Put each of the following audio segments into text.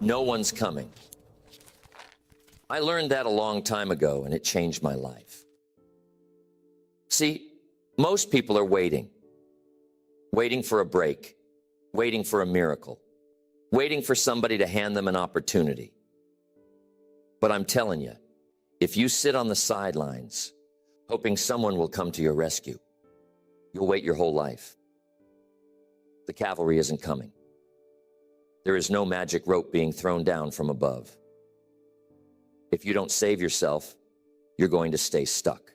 No one's coming. I learned that a long time ago, and it changed my life. See, most people are waiting for a break, waiting for a miracle, waiting for somebody to hand them an opportunity. But I'm telling you, if you sit on the sidelines, hoping someone will come to your rescue, you'll wait your whole life. The cavalry isn't coming. There is no magic rope being thrown down from above. If you don't save yourself, you're going to stay stuck.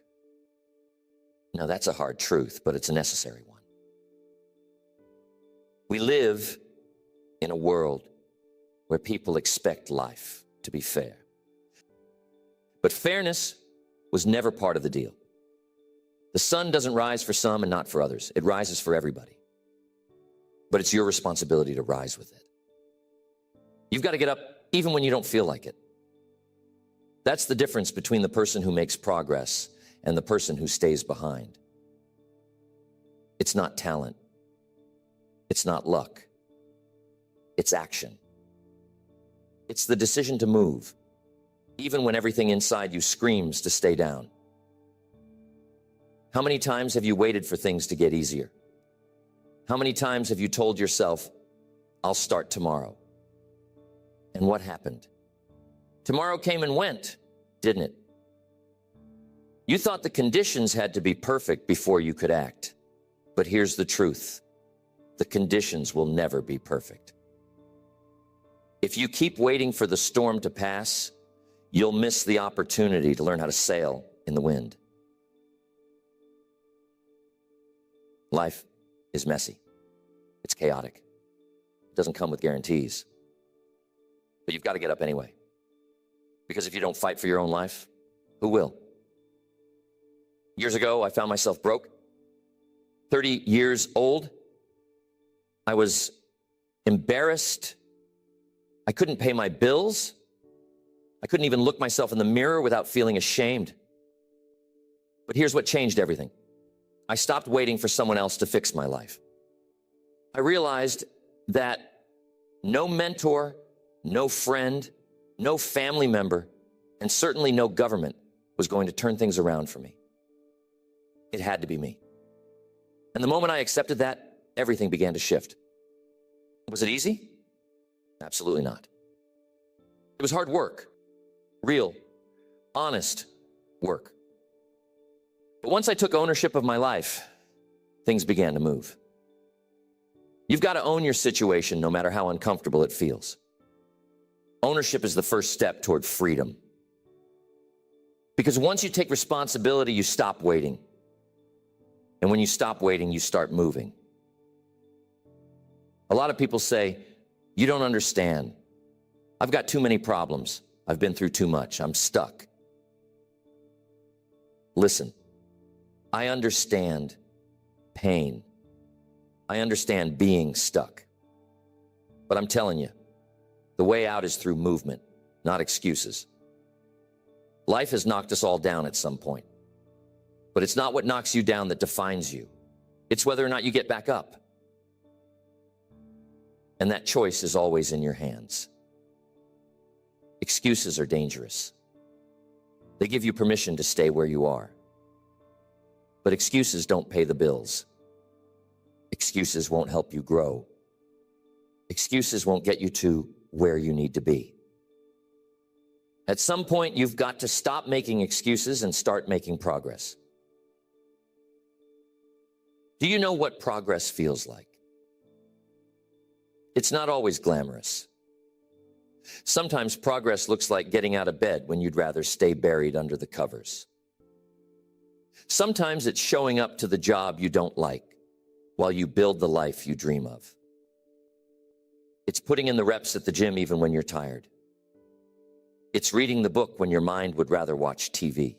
Now, that's a hard truth, but it's a necessary one. We live in a world where people expect life to be fair. But fairness was never part of the deal. The sun doesn't rise for some and not for others. It rises for everybody. But it's your responsibility to rise with it. You've got to get up even when you don't feel like it. That's the difference between the person who makes progress and the person who stays behind. It's not talent. It's not luck. It's action. It's the decision to move, even when everything inside you screams to stay down. How many times have you waited for things to get easier? How many times have you told yourself, I'll start tomorrow? And what happened? Tomorrow came and went, didn't it? You thought the conditions had to be perfect before you could act. But here's the truth. The conditions will never be perfect. If you keep waiting for the storm to pass, you'll miss the opportunity to learn how to sail in the wind. Life is messy. It's chaotic. It doesn't come with guarantees. But you've got to get up anyway. Because if you don't fight for your own life, who will? Years ago, I found myself broke. 30 years old. I was embarrassed. I couldn't pay my bills. I couldn't even look myself in the mirror without feeling ashamed. But here's what changed everything. I stopped waiting for someone else to fix my life. I realized that no mentor, no friend, no family member, and certainly no government was going to turn things around for me. It had to be me. And the moment I accepted that, everything began to shift. Was it easy? Absolutely not. It was hard work, real, honest work. But once I took ownership of my life, things began to move. You've got to own your situation no matter how uncomfortable it feels. Ownership is the first step toward freedom. Because once you take responsibility, you stop waiting. And when you stop waiting, you start moving. A lot of people say, you don't understand. I've got too many problems. I've been through too much. I'm stuck. Listen, I understand pain. I understand being stuck. But I'm telling you, the way out is through movement, not excuses. Life has knocked us all down at some point. But it's not what knocks you down that defines you. It's whether or not you get back up. And that choice is always in your hands. Excuses are dangerous. They give you permission to stay where you are. But excuses don't pay the bills. Excuses won't help you grow. Excuses won't get you to where you need to be. At some point, you've got to stop making excuses and start making progress. Do you know what progress feels like? It's not always glamorous. Sometimes progress looks like getting out of bed when you'd rather stay buried under the covers. Sometimes it's showing up to the job you don't like while you build the life you dream of. It's putting in the reps at the gym even when you're tired. It's reading the book when your mind would rather watch TV.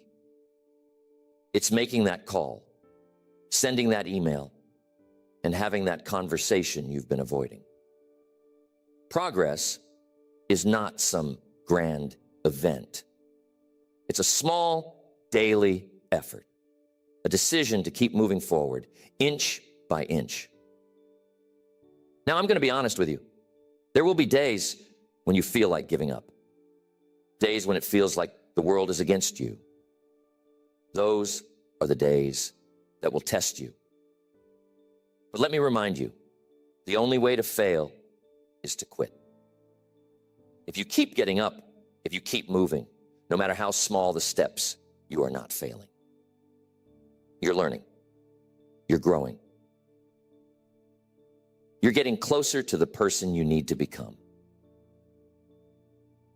It's making that call, sending that email, and having that conversation you've been avoiding. Progress is not some grand event. It's a small daily effort, a decision to keep moving forward, inch by inch. Now, I'm going to be honest with you. There will be days when you feel like giving up. Days when it feels like the world is against you. Those are the days that will test you. But let me remind you, the only way to fail is to quit. If you keep getting up, if you keep moving, no matter how small the steps, you are not failing. You're learning. You're growing. You're getting closer to the person you need to become.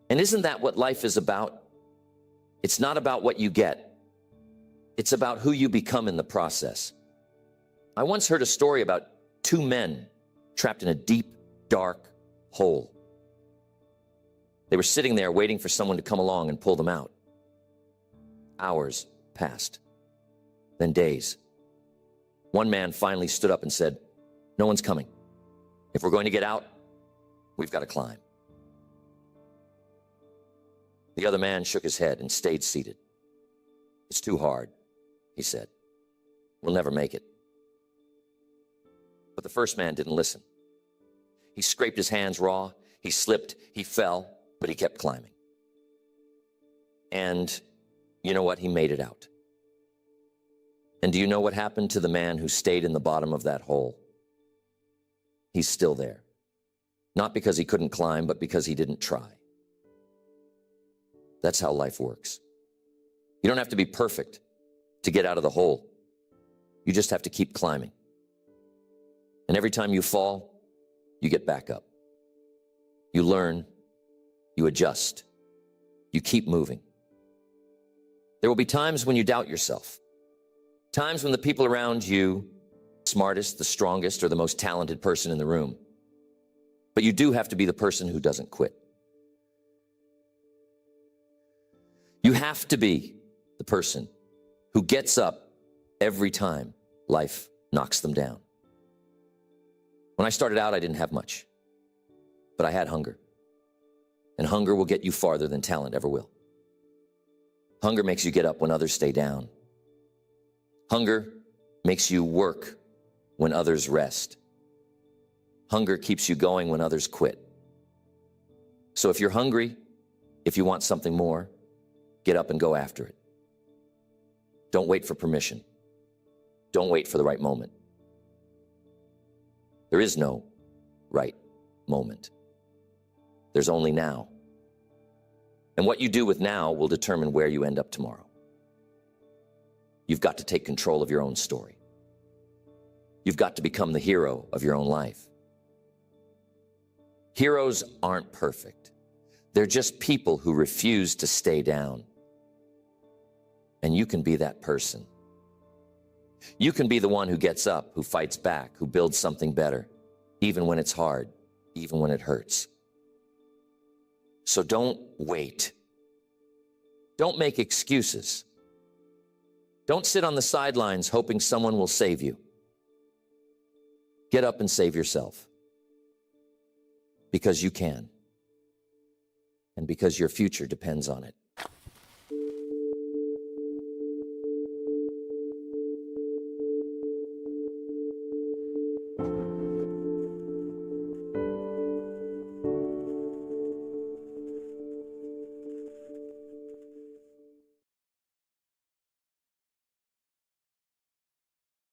And isn't that what life is about? It's not about what you get. It's about who you become in the process. I once heard a story about two men trapped in a deep, dark hole. They were sitting there waiting for someone to come along and pull them out. Hours passed, then days. One man finally stood up and said, "No one's coming. If we're going to get out, we've got to climb." The other man shook his head and stayed seated. "It's too hard," he said. "We'll never make it." But the first man didn't listen. He scraped his hands raw, he slipped, he fell, but he kept climbing. And you know what? He made it out. And do you know what happened to the man who stayed in the bottom of that hole? He's still there. Not because he couldn't climb, but because he didn't try. That's how life works. You don't have to be perfect to get out of the hole. You just have to keep climbing. And every time you fall, you get back up. You learn, you adjust, you keep moving. There will be times when you doubt yourself. Times when the people around you, smartest, the strongest, or the most talented person in the room. But you do have to be the person who doesn't quit. You have to be the person who gets up every time life knocks them down. When I started out, I didn't have much, but I had hunger. And hunger will get you farther than talent ever will. Hunger makes you get up when others stay down. Hunger makes you work when others rest. Hunger keeps you going when others quit. So if you're hungry, if you want something more, get up and go after it. Don't wait for permission. Don't wait for the right moment. There is no right moment. There's only now. And what you do with now will determine where you end up tomorrow. You've got to take control of your own story. You've got to become the hero of your own life. Heroes aren't perfect. They're just people who refuse to stay down. And you can be that person. You can be the one who gets up, who fights back, who builds something better, even when it's hard, even when it hurts. So don't wait. Don't make excuses. Don't sit on the sidelines hoping someone will save you. Get up and save yourself. Because you can. And because your future depends on it.